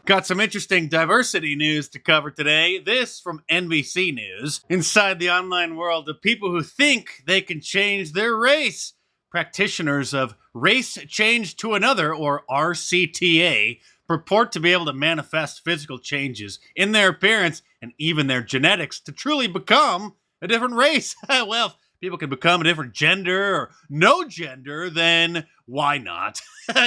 Got some interesting diversity news to cover today. This from NBC News. Inside the online world of people who think they can change their race. Practitioners of race change to another, or RCTA, purport to be able to manifest physical changes in their appearance and even their genetics to truly become a different race. Well, if people can become a different gender or no gender, then why not?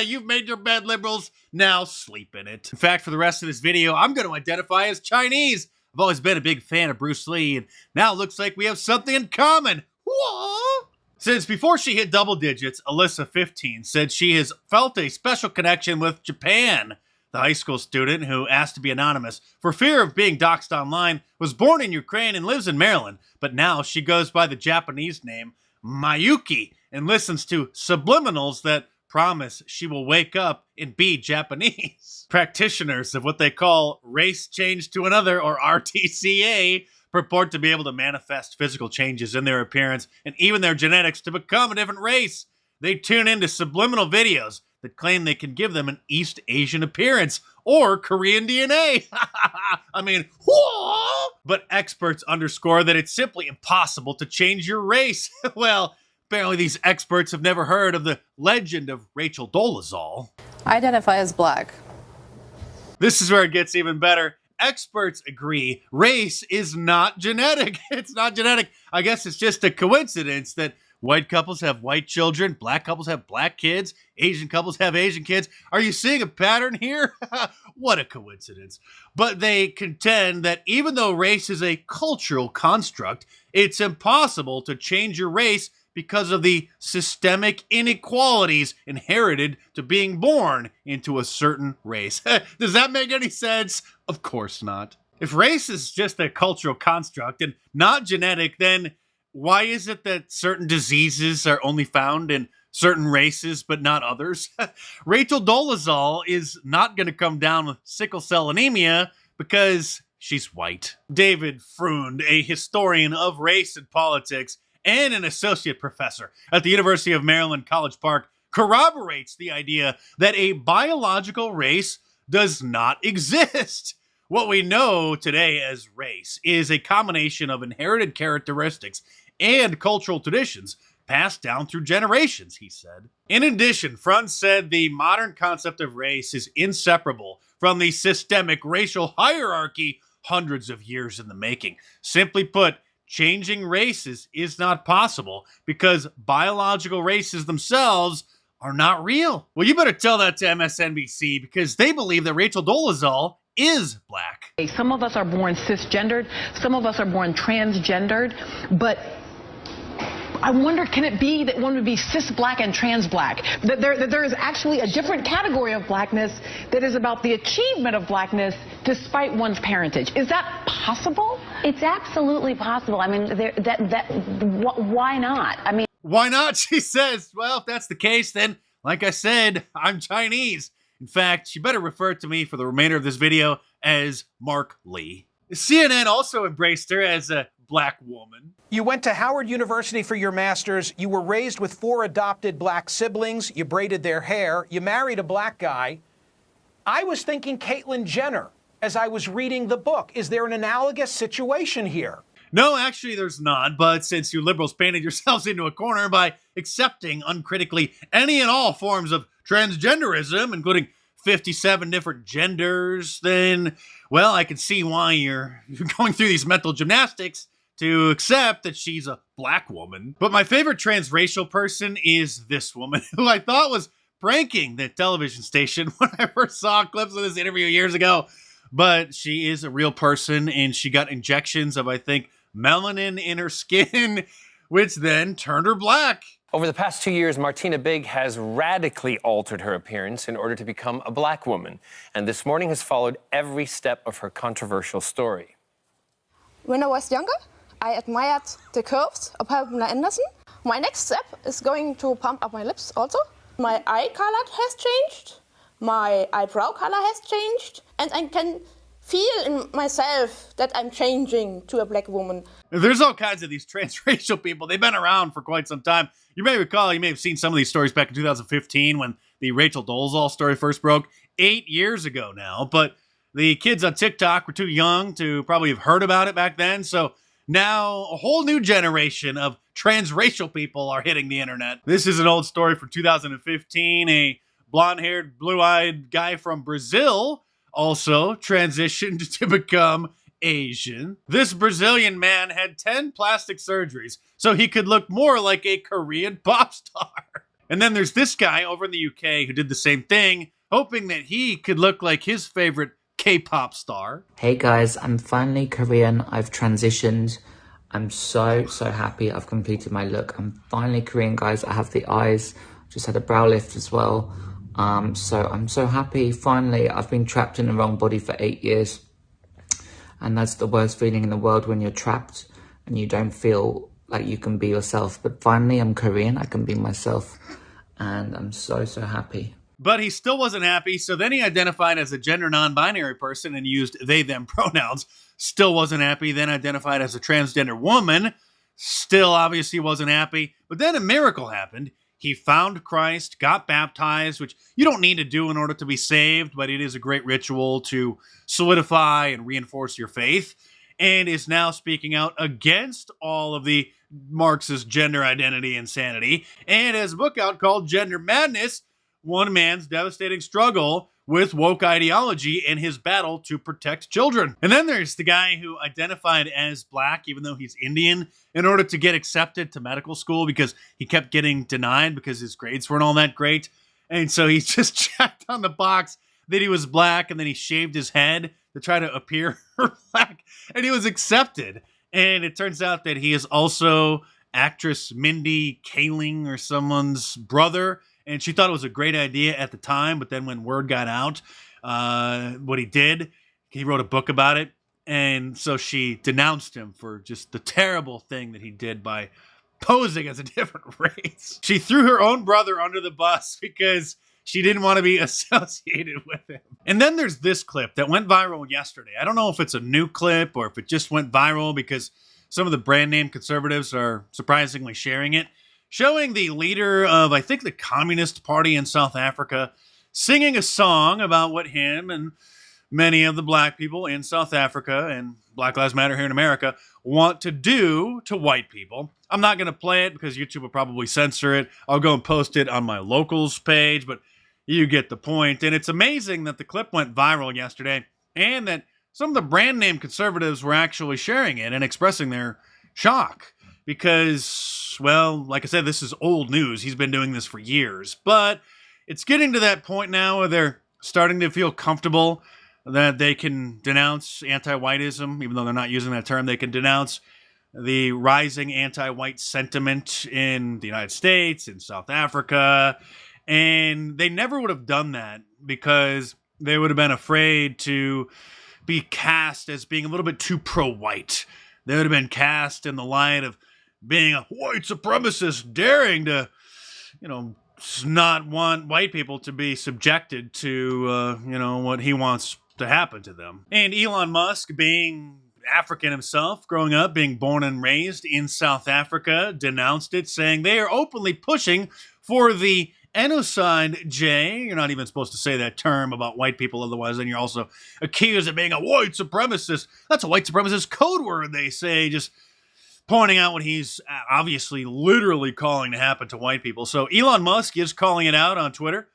You've made your bed, liberals. Now sleep in it. In fact, for the rest of this video, I'm going to identify as Chinese. I've always been a big fan of Bruce Lee, and now it looks like we have something in common. Whoa! Since before she hit double digits, Alyssa, 15, said she has felt a special connection with Japan. The high school student, who asked to be anonymous for fear of being doxxed online, was born in Ukraine and lives in Maryland, but now she goes by the Japanese name Mayuki and listens to subliminals that promise she will wake up and be Japanese. Practitioners of what they call race change to another, or RTCA, purport to be able to manifest physical changes in their appearance and even their genetics to become a different race. They tune into subliminal videos that claim they can give them an East Asian appearance or Korean DNA. I mean, whoa! But experts underscore that it's simply impossible to change your race. Well, apparently these experts have never heard of the legend of Rachel Dolezal. I identify as black. This is where it gets even better. Experts agree race is not genetic. It's not genetic. I guess it's just a coincidence that white couples have white children, black couples have black kids, Asian couples have Asian kids. Are you seeing a pattern here? What a coincidence. But they contend that even though race is a cultural construct, it's impossible to change your race because of the systemic inequalities inherited to being born into a certain race. Does that make any sense? Of course not. If race is just a cultural construct and not genetic, then why is it that certain diseases are only found in certain races but not others? Rachel Dolezal is not going to come down with sickle cell anemia because she's white. David Freund, a historian of race and politics and an associate professor at the University of Maryland, College Park, corroborates the idea that a biological race does not exist. What we know today as race is a combination of inherited characteristics and cultural traditions passed down through generations, he said. In addition, Front said the modern concept of race is inseparable from the systemic racial hierarchy hundreds of years in the making. Simply put, changing races is not possible because biological races themselves are not real. Well, you better tell that to MSNBC because they believe that Rachel Dolezal is black. Some of us are born cisgendered, some of us are born transgendered, but I wonder, can it be that one would be cis black and trans black? That there is actually a different category of blackness that is about the achievement of blackness despite one's parentage. Is that possible? It's absolutely possible. I mean, why not? I mean, why not? She says, well, if that's the case, then, like I said, I'm Chinese. In fact, you better refer to me for the remainder of this video as Mark Lee. CNN also embraced her as a black woman. You went to Howard University for your master's. You were raised with 4 adopted black siblings. You braided their hair. You married a black guy. I was thinking Caitlyn Jenner as I was reading the book. Is there an analogous situation here? No, actually there's not, but since you liberals painted yourselves into a corner by accepting uncritically any and all forms of transgenderism, including 57 different genders, then, well, I can see why you're going through these mental gymnastics to accept that she's a black woman. But my favorite transracial person is this woman, who I thought was pranking the television station when I first saw clips of this interview years ago. But she is a real person, and she got injections of, I think, melanin in her skin, which then turned her black. Over the past 2 years, Martina Big has radically altered her appearance in order to become a black woman. And this morning has followed every step of her controversial story. When I was younger, I admired the curves of Pamela Anderson. My next step is going to pump up my lips also. My eye color has changed, my eyebrow color has changed, and I can feel in myself that I'm changing to a black woman. There's all kinds of these transracial people. They've been around for quite some time. You may recall, you may have seen some of these stories back in 2015 when the Rachel Dolezal story first broke, 8 years ago now. But The kids on TikTok were too young to probably have heard about it back then. So now a whole new generation of transracial people are hitting the internet. This is an old story from 2015. A blonde-haired, blue-eyed guy from Brazil also transitioned to become Asian. This Brazilian man had 10 plastic surgeries so he could look more like a Korean pop star. And then there's this guy over in the UK who did the same thing, hoping that he could look like his favorite K-pop star. Hey guys, I'm finally Korean. I've transitioned. I'm so happy I've completed my look. I'm finally Korean, guys. I have the eyes. Just had a brow lift as well. So I'm so happy. Finally, I've been trapped in the wrong body for 8 years. And that's the worst feeling in the world, when you're trapped and you don't feel like you can be yourself. But finally, I'm Korean. I can be myself. And I'm so happy. But he still wasn't happy, so then he identified as a gender non-binary person and used they-them pronouns. Still wasn't happy. Then identified as a transgender woman. Still obviously wasn't happy. But then a miracle happened. He found Christ, got baptized, which you don't need to do in order to be saved, but it is a great ritual to solidify and reinforce your faith, and is now speaking out against all of the Marxist gender identity insanity, and has a book out called Gender Madness, One Man's Devastating Struggle with Woke Ideology and His Battle to Protect Children. And then there's the guy who identified as black, even though he's Indian, in order to get accepted to medical school because he kept getting denied because his grades weren't all that great. And so he just checked on the box that he was black, and then he shaved his head to try to appear black, and he was accepted. And it turns out that he is also actress Mindy Kaling or someone's brother. And she thought it was a great idea at the time, but then when word got out, what he did, he wrote a book about it. And so she denounced him for just the terrible thing that he did by posing as a different race. She threw her own brother under the bus because she didn't want to be associated with him. And then there's this clip that went viral yesterday. I don't know if it's a new clip or if it just went viral because some of the brand name conservatives are surprisingly sharing it, showing the leader of, I think, the Communist Party in South Africa singing a song about what him and many of the black people in South Africa and Black Lives Matter here in America want to do to white people. I'm not going to play it because YouTube will probably censor it. I'll go and post it on my locals page, but you get the point. And it's amazing that the clip went viral yesterday and that some of the brand name conservatives were actually sharing it and expressing their shock. Because, well, like I said, this is old news. He's been doing this for years. But it's getting to that point now where they're starting to feel comfortable that they can denounce anti-whiteism, even though they're not using that term. They can denounce the rising anti-white sentiment in the United States, in South Africa. And they never would have done that because they would have been afraid to be cast as being a little bit too pro-white. They would have been cast in the light of being a white supremacist, daring to, not want white people to be subjected to, what he wants to happen to them. And Elon Musk, being African himself, growing up, being born and raised in South Africa, denounced it, saying they are openly pushing for the genocide J. You're not even supposed to say that term about white people, otherwise then you're also accused of being a white supremacist. That's a white supremacist code word, they say, just pointing out what he's obviously literally calling to happen to white people. So Elon Musk is calling it out on Twitter,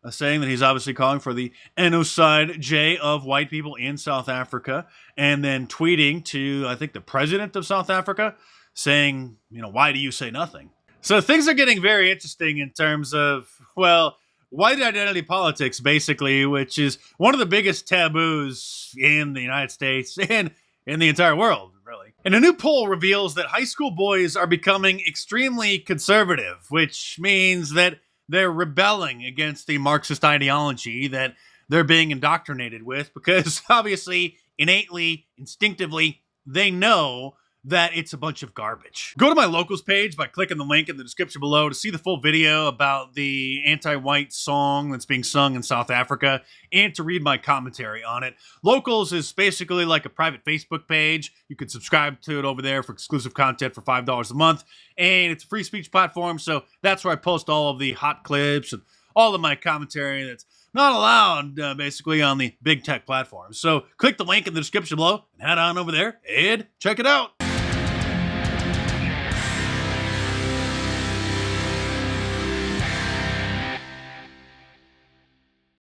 saying that he's obviously calling for the genocide J of white people in South Africa, and then tweeting to, I think, the president of South Africa, saying, why do you say nothing? So things are getting very interesting in terms of, well, white identity politics, basically, which is one of the biggest taboos in the United States and in the entire world, really. And a new poll reveals that high school boys are becoming extremely conservative, which means that they're rebelling against the Marxist ideology that they're being indoctrinated with, because obviously, innately, instinctively, they know that it's a bunch of garbage. Go to my locals page by clicking the link in the description below to see the full video about the anti-white song that's being sung in South Africa and to read my commentary on it. Locals is basically like a private Facebook page. You can subscribe to it over there for exclusive content for $5 a month, and it's a free speech platform, so that's where I post all of the hot clips and all of my commentary that's not allowed, basically, on the big tech platforms. So click the link in the description below and head on over there and check it out.